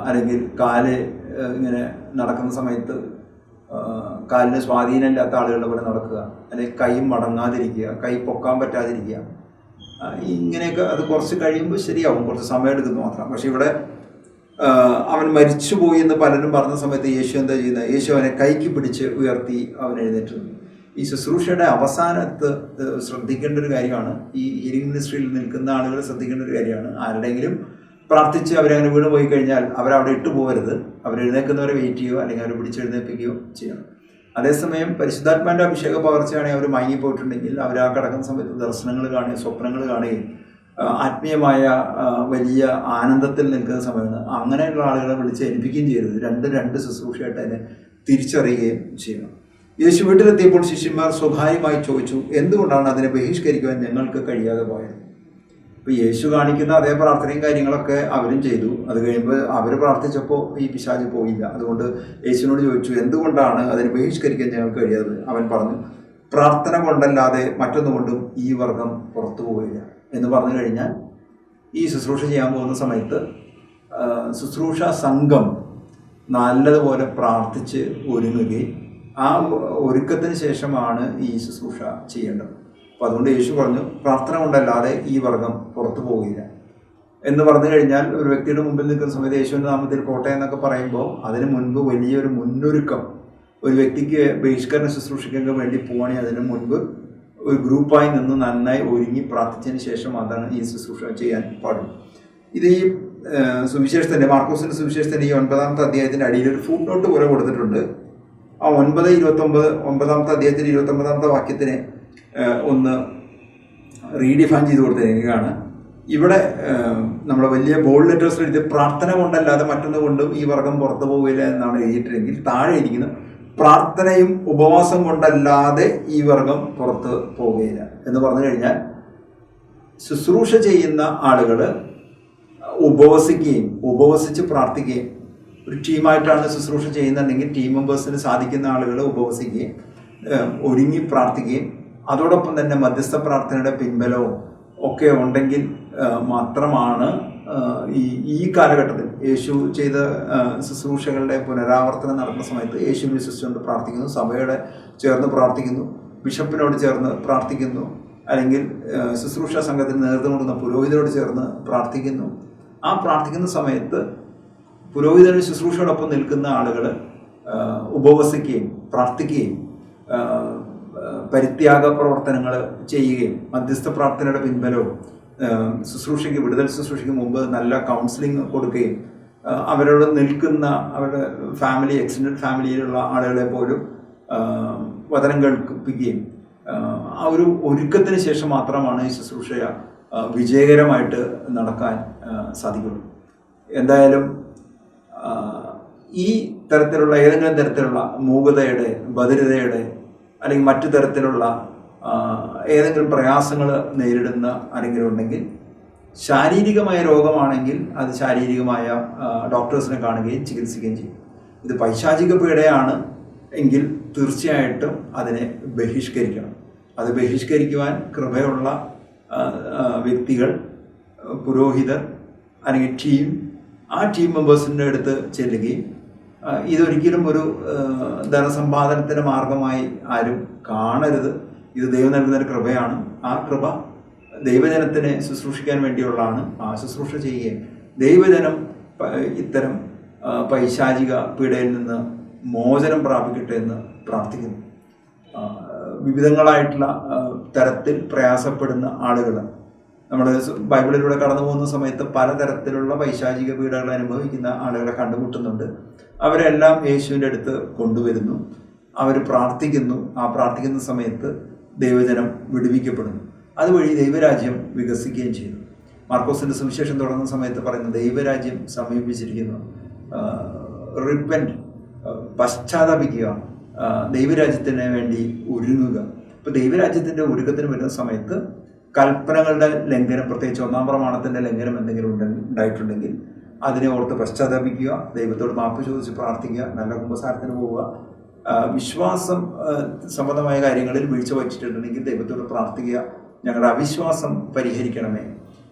അല്ലെങ്കിൽ കാല് ഇങ്ങനെ നടക്കുന്ന സമയത്ത് കാലിന് സ്വാധീനമില്ലാത്ത ആളുകളുടെ പോലെ നടക്കുക, അല്ലെങ്കിൽ കൈ മടങ്ങാതിരിക്കുക, കൈ പൊക്കാൻ പറ്റാതിരിക്കുക. ഇങ്ങനെയൊക്കെ അത് കുറച്ച് കഴിയുമ്പോൾ ശരിയാവും, കുറച്ച് സമയം എടുക്കുന്നു മാത്രം. പക്ഷെ ഇവിടെ അവൻ മരിച്ചുപോയി എന്ന് പലരും പറഞ്ഞ സമയത്ത് യേശു എന്താ ചെയ്യുന്നത്? യേശു അവനെ കൈക്ക് പിടിച്ച് ഉയർത്തി അവൻ എഴുന്നേറ്റ്. ഈ ശുശ്രൂഷയുടെ അവസാനത്ത് ശ്രദ്ധിക്കേണ്ട ഒരു കാര്യമാണ്, ഈ ഹീലിംഗ് മിനിസ്ട്രിയിൽ നിൽക്കുന്ന ആളുകൾ ശ്രദ്ധിക്കേണ്ട ഒരു കാര്യമാണ്. ആരുടെയെങ്കിലും പ്രാർത്ഥിച്ച് അവരങ്ങനെ വീണ് പോയി കഴിഞ്ഞാൽ അവരവിടെ ഇട്ടു പോകരുത്. അവരെഴുന്നേൽക്കുന്നവരെ വെയിറ്റ് ചെയ്യുകയോ അല്ലെങ്കിൽ അവരെ പിടിച്ചെഴുന്നേൽപ്പിക്കുകയോ ചെയ്യണം. അതേസമയം പരിശുദ്ധാത്മാവിൻ്റെ അഭിഷേക പകർച്ചയാണെങ്കിൽ അവർ മയങ്ങിപ്പോയിട്ടുണ്ടെങ്കിൽ അവർ ആ കിടക്കുന്ന സമയത്ത് ദർശനങ്ങൾ കാണുകയും സ്വപ്നങ്ങൾ കാണുകയും ആത്മീയമായ വലിയ ആനന്ദത്തിൽ നിൽക്കുന്ന സമയമാണ്. അങ്ങനെയുള്ള ആളുകളെ വിളിച്ച് ഏൽപ്പിക്കുകയും ചെയ്യരുത്. രണ്ട് ശുശ്രൂഷയായിട്ട് അതിനെ തിരിച്ചറിയുകയും ചെയ്യണം. യേശു വീട്ടിലെത്തിയപ്പോൾ ശിഷ്യന്മാർ സ്വകാര്യമായി ചോദിച്ചു, എന്തുകൊണ്ടാണ് അതിനെ ബഹിഷ്കരിക്കുവാൻ ഞങ്ങൾക്ക് കഴിയാതെ പോയത്? ഇപ്പോൾ യേശു കാണിക്കുന്ന അതേ പ്രാർത്ഥനയും കാര്യങ്ങളൊക്കെ അവരും ചെയ്തു. അത് കഴിയുമ്പോൾ അവർ പ്രാർത്ഥിച്ചപ്പോൾ ഈ പിശാച് പോയില്ല. അതുകൊണ്ട് യേശുവിനോട് ചോദിച്ചു, എന്തുകൊണ്ടാണ് അതിനെ ബഹിഷ്കരിക്കാൻ ഞങ്ങൾക്ക് കഴിയാതെ? അവൻ പറഞ്ഞു, പ്രാർത്ഥന കൊണ്ടല്ലാതെ മറ്റൊന്നുകൊണ്ടും ഈ വർഗം പുറത്തു പോവില്ല എന്ന് പറഞ്ഞു കഴിഞ്ഞാൽ ഈ ശുശ്രൂഷ ചെയ്യാൻ പോകുന്ന സമയത്ത് ശുശ്രൂഷ സംഘം നല്ലതുപോലെ പ്രാർത്ഥിച്ച് ഒരുങ്ങുകയും ആ ഒരുക്കത്തിന് ശേഷമാണ് ഈ ശുശ്രൂഷ ചെയ്യേണ്ടത്. അപ്പോൾ അതുകൊണ്ട് യേശു പറഞ്ഞു, പ്രാർത്ഥന കൊണ്ടല്ലാതെ ഈ വർഗം പുറത്തു പോവുകയില്ല എന്ന് പറഞ്ഞു കഴിഞ്ഞാൽ ഒരു വ്യക്തിയുടെ മുമ്പിൽ നിൽക്കുന്ന സമയത്ത് യേശുവിൻ്റെ നാമത്തിൽ പോട്ടെ എന്നൊക്കെ പറയുമ്പോൾ അതിന് മുൻപ് വലിയൊരു മുന്നൊരുക്കം, ഒരു വ്യക്തിക്ക് ബഹിഷ്കരണ ശുശ്രൂഷയ്ക്കൊക്കെ വേണ്ടി പോവുകയാണെങ്കിൽ അതിന് മുൻപ് ഒരു ഗ്രൂപ്പായി നിന്ന് നന്നായി ഒരുങ്ങി പ്രാർത്ഥിച്ചതിന് ശേഷം അതാണ് ഈ ശുശ്രൂഷ ചെയ്യാൻ പാടുള്ളൂ. ഇത് ഈ സുവിശേഷത്തിൻ്റെ, മാർക്കോസിൻ്റെ സുവിശേഷത്തിൻ്റെ ഈ 9-ാമത്തെ അധ്യായത്തിൻ്റെ അടിയിൽ ഒരു ഫുട് നോട്ട് പോലെ കൊടുത്തിട്ടുണ്ട്. ആ 9:29 അധ്യായത്തിൻ്റെ 29-ാമത്തെ വാക്യത്തിനെ ഒന്ന് റീഡിഫൈൻ ചെയ്ത് കൊടുത്തിരിക്കുകയാണ്. ഇവിടെ നമ്മൾ വലിയ ബോൾഡ് ലെറ്റേഴ്സിൽ എഴുതി പ്രാർത്ഥന കൊണ്ടല്ലാതെ മറ്റൊന്ന് കൊണ്ടും ഈ വർഗം പുറത്തു പോകില്ല എന്നാണ് എഴുതിയിട്ടില്ലെങ്കിൽ താഴെ ഇരിക്കുന്നത് പ്രാർത്ഥനയും ഉപവാസം കൊണ്ടല്ലാതെ ഈ വർഗം പുറത്ത് പോവുകയില്ല എന്ന് പറഞ്ഞു കഴിഞ്ഞാൽ ശുശ്രൂഷ ചെയ്യുന്ന ആളുകൾ ഉപവസിച്ച് പ്രാർത്ഥിക്കുകയും, ഒരു ടീമായിട്ടാണ് ശുശ്രൂഷ ചെയ്യുന്നുണ്ടെങ്കിൽ ടീം മെമ്പേഴ്സിന് സാധിക്കുന്ന ആളുകൾ ഉപവസിക്കുകയും ഒരുങ്ങി പ്രാർത്ഥിക്കുകയും അതോടൊപ്പം തന്നെ മധ്യസ്ഥ പ്രാർത്ഥനയുടെ പിൻബലവും ഒക്കെ ഉണ്ടെങ്കിൽ മാത്രമാണ് ഈ കാലഘട്ടത്തിൽ യേശു ചെയ്ത ശുശ്രൂഷകളുടെ പുനരാവർത്തനം നടക്കുന്ന സമയത്ത് യേശു വിശ്വസിച്ചുകൊണ്ട് പ്രാർത്ഥിക്കുന്നു, സഭയോടെ ചേർന്ന് പ്രാർത്ഥിക്കുന്നു, ബിഷപ്പിനോട് ചേർന്ന് പ്രാർത്ഥിക്കുന്നു, അല്ലെങ്കിൽ ശുശ്രൂഷ സംഘത്തിന് നേതൃത്വം കൊടുക്കുന്ന പുരോഹിതരോട് ചേർന്ന് പ്രാർത്ഥിക്കുന്നു. ആ പ്രാർത്ഥിക്കുന്ന സമയത്ത് പുരോഹിതരുടെ ശുശ്രൂഷയോടൊപ്പം നിൽക്കുന്ന ആളുകൾ ഉപവസിക്കുകയും പ്രാർത്ഥിക്കുകയും പരിത്യാഗ പ്രവർത്തനങ്ങൾ ചെയ്യുകയും മധ്യസ്ഥ പ്രാർത്ഥനയുടെ പിൻബലവും ശുശ്രൂഷയ്ക്ക് വിടുതൽ ശുശ്രൂഷയ്ക്ക് മുമ്പ് നല്ല കൗൺസിലിംഗ് കൊടുക്കുകയും അവരോട് നിൽക്കുന്ന അവരുടെ ഫാമിലി, എക്സ്റ്റൻഡഡ് ഫാമിലിയിലുള്ള ആളുകളെ പോലും വചനം കേൾപ്പിക്കുകയും ആ ഒരു ഒരുക്കത്തിന് ശേഷം മാത്രമാണ് ഈ ശുശ്രൂഷ വിജയകരമായിട്ട് നടക്കാൻ സാധിക്കുള്ളൂ. എന്തായാലും ഈ തരത്തിലുള്ള ഏതെങ്കിലും തരത്തിലുള്ള മൂകതയുടെ, ബധിരതയുടെ അല്ലെങ്കിൽ മറ്റു തരത്തിലുള്ള ഏതെങ്കിലും പ്രയാസങ്ങൾ നേരിടുന്ന ആരെങ്കിലും ഉണ്ടെങ്കിൽ, ശാരീരികമായ രോഗമാണെങ്കിൽ അത് ശാരീരികമായ ഡോക്ടേഴ്സിനെ കാണുകയും ചികിത്സിക്കുകയും ചെയ്യും. ഇത് പൈശാചിക പീഡയാണ് എങ്കിൽ തീർച്ചയായിട്ടും അതിനെ ബഹിഷ്കരിക്കണം. അത് ബഹിഷ്കരിക്കുവാൻ കൃപയുള്ള വ്യക്തികൾ, പുരോഹിതർ അല്ലെങ്കിൽ ആ ടീം മെമ്പേഴ്സിൻ്റെ അടുത്ത് ചെല്ലുകയും ഇതൊരിക്കലും ഒരു ധനസമ്പാദനത്തിൻ്റെ മാർഗമായി ആരും കാണരുത്. ഇത് ദൈവം നൽകുന്നൊരു കൃപയാണ്. ആ കൃപ ദൈവജനത്തിനെ ശുശ്രൂഷിക്കാൻ വേണ്ടിയുള്ളതാണ്. ആ ശുശ്രൂഷ ചെയ്യുകയും ദൈവജനം ഇത്തരം പൈശാചിക പീഡയിൽ നിന്ന് മോചനം പ്രാപിക്കട്ടെ എന്ന് പ്രാർത്ഥിക്കുന്നു. വിവിധങ്ങളായിട്ടുള്ള തരത്തിൽ പ്രയാസപ്പെടുന്ന ആളുകൾ നമ്മൾ ബൈബിളിലൂടെ കടന്നു പോകുന്ന സമയത്ത് പലതരത്തിലുള്ള പൈശാചിക പീഡകൾ അനുഭവിക്കുന്ന ആളുകളെ കണ്ടുമുട്ടുന്നുണ്ട്. അവരെല്ലാം യേശുവിൻ്റെ അടുത്ത് കൊണ്ടുവരുന്നു. അവർ പ്രാർത്ഥിക്കുന്നു. ആ പ്രാർത്ഥിക്കുന്ന സമയത്ത് ദൈവജനം വിടുവിക്കപ്പെടുന്നു. അതുവഴി ദൈവരാജ്യം വികസിക്കുകയും ചെയ്യുന്നു. മാർക്കോസിൻ്റെ സുവിശേഷം തുടങ്ങുന്ന സമയത്ത് പറയുന്ന ദൈവരാജ്യം സമീപിച്ചിരിക്കുന്നു, റിപ്പന്റ്, പശ്ചാത്താപിക്കുക, ദൈവരാജ്യത്തിന് വേണ്ടി ഒരുങ്ങുക. ഇപ്പോൾ ദൈവരാജ്യത്തിൻ്റെ ഒരുക്കത്തിന് വരുന്ന സമയത്ത് കൽപ്പനകളുടെ ലംഘനം, പ്രത്യേകിച്ച് 1-ാം പ്രമാണത്തിൻ്റെ ലംഘനം എന്തെങ്കിലും ഉണ്ടായിട്ടുണ്ടെങ്കിൽ അതിനെ ഓർത്ത് പശ്ചാത്താപിക്കുക, ദൈവത്തോട് മാപ്പ് ചോദിച്ച് പ്രാർത്ഥിക്കുക, നല്ല കുമ്പസാരത്തിന് പോവുക. വിശ്വാസം സംബന്ധമായ കാര്യങ്ങളിൽ വീഴ്ച വച്ചിട്ടുണ്ടെങ്കിൽ ദൈവത്തോട് പ്രാർത്ഥിക്കുക, ഞങ്ങളുടെ അവിശ്വാസം പരിഹരിക്കണമേ,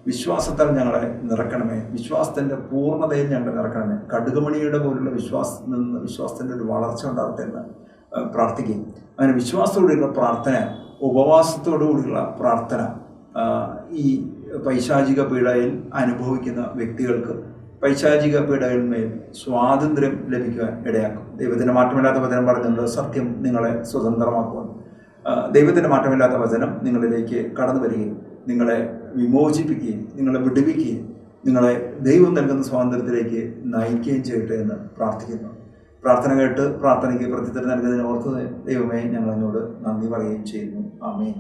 വിശ്വാസത്താൽ ഞങ്ങളെ നിറക്കണമേ, വിശ്വാസത്തിൻ്റെ പൂർണ്ണതയിൽ ഞങ്ങളെ നിറക്കണമേ, കടുകുമണിയുടെ പോലുള്ള വിശ്വാസത്തിൻ്റെ ഒരു വളർച്ച ഉണ്ടാകട്ടെ എന്ന് പ്രാർത്ഥിക്കുകയും അങ്ങനെ വിശ്വാസത്തോടുള്ള പ്രാർത്ഥന, ഉപവാസത്തോടുകൂടിയുള്ള പ്രാർത്ഥന ഈ പൈശാചിക പീഡയിൽ അനുഭവിക്കുന്ന വ്യക്തികൾക്ക് പൈശാചിക പീഡകളിന്മേൽ സ്വാതന്ത്ര്യം ലഭിക്കുവാൻ ഇടയാക്കും. ദൈവത്തിൻ്റെ മാറ്റമില്ലാത്ത വചനം പറഞ്ഞുകൊണ്ട് സത്യം നിങ്ങളെ സ്വതന്ത്രമാക്കുവാൻ, ദൈവത്തിൻ്റെ മാറ്റമില്ലാത്ത വചനം നിങ്ങളിലേക്ക് കടന്നു വരികയും നിങ്ങളെ വിമോചിപ്പിക്കുകയും നിങ്ങളെ വിടുവിക്കുകയും നിങ്ങളെ ദൈവം നൽകുന്ന സ്വാതന്ത്ര്യത്തിലേക്ക് നയിക്കുകയും ചെയ്യട്ടെ എന്ന് പ്രാർത്ഥിക്കുന്നു. പ്രാർത്ഥന കേട്ട് പ്രാർത്ഥനയ്ക്ക് പ്രത്യുത്തരം നൽകുന്നതിന് ഓർത്ത് ദൈവമേ ഞങ്ങളെന്നോട് നന്ദി പറയുകയും ചെയ്യുന്നു. ആമേൻ.